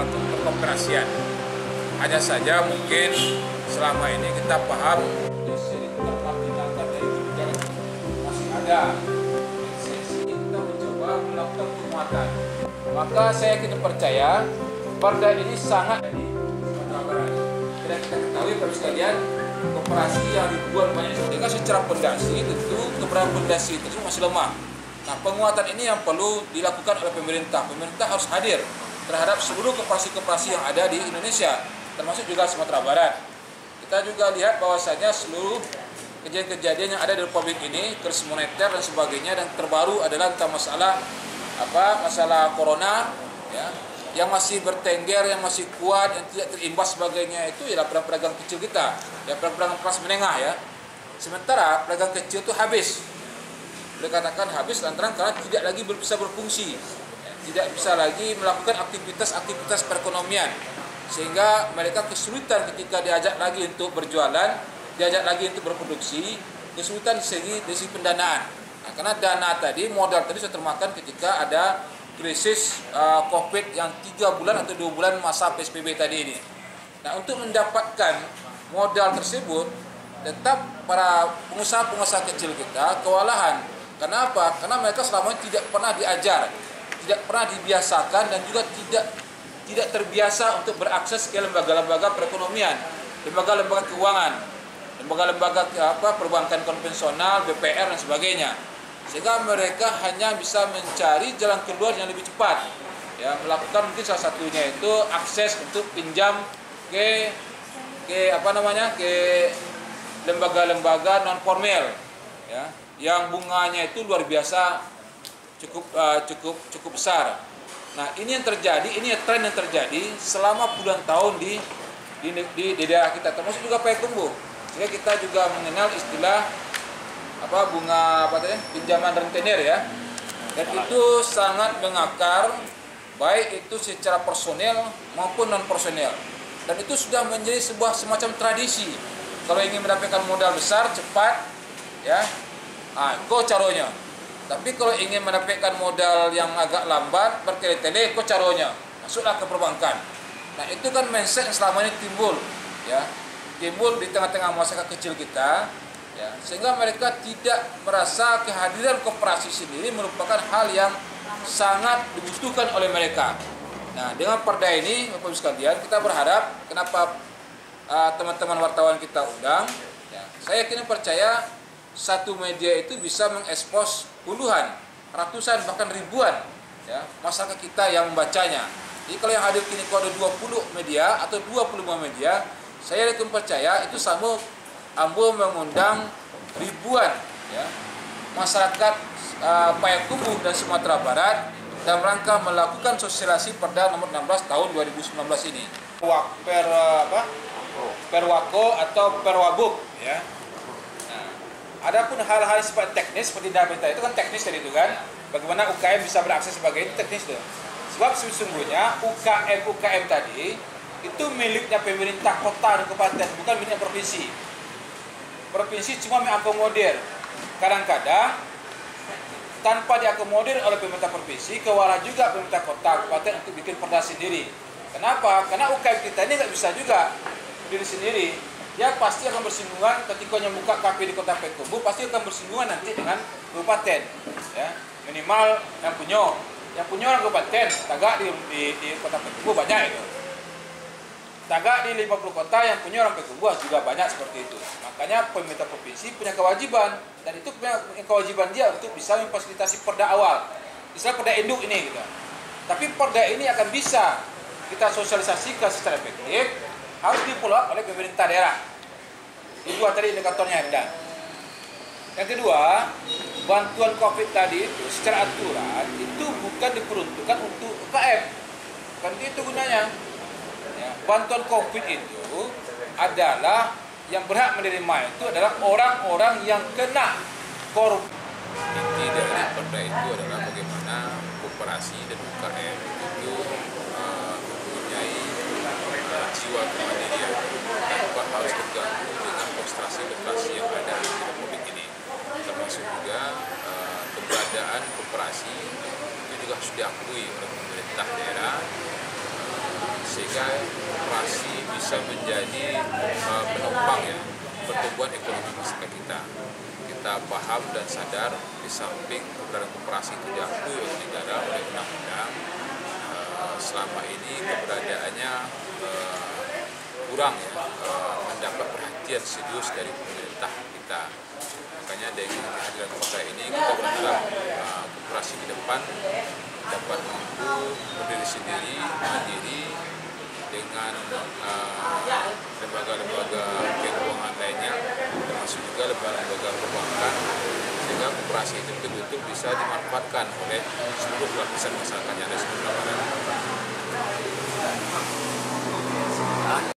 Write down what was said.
perkooperasian. Hanya saja mungkin selama ini kita paham masih ada esensi, kita mencoba melakukan penguatan. Maka saya yakin percaya Perda ini sangat di Sumatera Barat. Dan kita ketahui Bapak sekalian, koperasi yang ribuan banyak sehingga secara fondasi tentu keberadaan fondasi itu masih lemah. Nah, penguatan ini yang perlu dilakukan oleh pemerintah. Pemerintah harus hadir terhadap seluruh koperasi-koperasi yang ada di Indonesia, termasuk juga Sumatera Barat. Kita juga lihat bahwasanya seluruh kejadian-kejadian yang ada di Republik ini, krisis moneter dan sebagainya, dan terbaru adalah tentang masalah corona, ya, yang masih bertengger, yang masih kuat, yang tidak terimbas sebagainya, itu ialah pedagang kecil kita, ya, pedagang kelas menengah, ya. Sementara pedagang kecil itu habis. Dikatakan habis lantaran karena tidak lagi bisa berfungsi, tidak bisa lagi melakukan aktivitas perekonomian, sehingga mereka kesulitan ketika diajak lagi untuk berjualan, diajak lagi untuk berproduksi, kesulitan dari segi pendanaan. Nah, karena dana tadi, modal tadi sudah termakan ketika ada krisis COVID yang 3 bulan atau 2 bulan masa PSBB tadi ini. Nah, untuk mendapatkan modal tersebut, tetap para pengusaha-pengusaha kecil kita kewalahan. Kenapa? Karena mereka selama ini tidak pernah diajar, tidak pernah dibiasakan, dan juga tidak terbiasa untuk berakses ke lembaga-lembaga perekonomian, lembaga-lembaga keuangan, lembaga-lembaga perbankan konvensional, BPR dan sebagainya. Sehingga mereka hanya bisa mencari jalan keluar yang lebih cepat, ya, melakukan mungkin salah satunya itu akses untuk pinjam ke lembaga-lembaga non formal, ya, yang bunganya itu luar biasa cukup besar. Nah, ini yang terjadi, ini tren yang terjadi selama puluhan tahun di daerah kita, termasuk juga Payakumbuh. Sehingga kita juga mengenal istilah bunga pinjaman rentenir, ya. Dan itu sangat mengakar, baik itu secara personel maupun non personel. Dan itu sudah menjadi sebuah semacam tradisi. Kalau ingin mendapatkan modal besar cepat, ya, kok caronya. Tapi kalau ingin mendapatkan modal yang agak lambat, bertele-tele, kok caronya. Masuklah ke perbankan. Nah, itu kan mindset yang selama ini timbul, ya, timbul di tengah-tengah masyarakat kecil kita, ya, sehingga mereka tidak merasa kehadiran koperasi sendiri merupakan hal yang sangat dibutuhkan oleh mereka. Nah, dengan perda ini, Bapak Ibu sekalian, kita berharap, kenapa teman-teman wartawan kita undang, ya, saya yakin percaya satu media itu bisa mengekspos puluhan, ratusan, bahkan ribuan, ya, masyarakat kita yang membacanya. Jadi kalau yang hadir kini ada 20 media atau 25 media, saya yakin percaya itu sama ambo mengundang ribuan, ya, masyarakat Payakumbuh dan Sumatera Barat dalam rangka melakukan sosialisasi Perda nomor 16 tahun 2019 ini. Perwako atau Perwabuk, ya. Nah, adapun hal-hal sifat teknis seperti data itu kan teknis tadi itu kan. Bagaimana UKM bisa berakses sebagai itu teknis itu. Sebab sesungguhnya UKM tadi itu miliknya pemerintah kota dan kabupaten, bukan miliknya provinsi. Provinsi cuma mengakomodir. Kadang-kadang tanpa diakomodir oleh pemerintah provinsi, kewalahan juga pemerintah kota, kabupaten untuk bikin perda sendiri. Kenapa? Karena UKM kita ini nggak bisa juga berdiri sendiri. Dia pasti akan bersinggungan ketika membuka KP di kota Payakumbuh, pasti akan bersinggungan nanti dengan kabupaten. Ya, minimal yang punya orang kabupaten, tagak di kota Payakumbuh banyak itu. Tagak di 50 kota yang punya orang Payakumbuh juga banyak seperti itu. Makanya pemerintah provinsi punya kewajiban, dan itu punya kewajiban dia untuk bisa memfasilitasi perda awal. Misalnya perda induk ini gitu. Tapi perda ini akan bisa kita sosialisasikan secara efektif, harus di-follow up oleh pemerintah daerah. Itu tadi indikatornya ada. Yang kedua, bantuan COVID tadi itu secara aturan itu bukan diperuntukkan untuk UKM. Bukan itu gunanya. Ya, bantuan COVID itu adalah yang berhak menerima itu adalah orang-orang yang kena korupsi. Inti dari perda itu adalah bagaimana koperasi dan UKM itu mempunyai jiwa kemandirian tanpa harus terganggu dengan konsentrasi yang ada di Republik ini, termasuk juga keberadaan koperasi itu juga juga harus diakui oleh pemerintah daerah, sehingga koperasi bisa menjadi penopang ya pertumbuhan ekonomi masyarakat kita. Kita paham dan sadar di samping keberadaan koperasi itu diakui oleh negara, oleh undang-undang, selama ini keberadaannya kurang ya, mendapat perhatian serius dari pemerintah kita. Makanya dengan kehadiran koperasi ini kita berharap koperasi ke depan dapat mampu berdiri sendiri, mandiri dengan lembaga-lembaga keuangan lainnya, termasuk juga lembaga-lembaga perbankan, sehingga koperasi itu betul-betul bisa dimanfaatkan oleh seluruh lapisan masyarakat yang ada di seluruh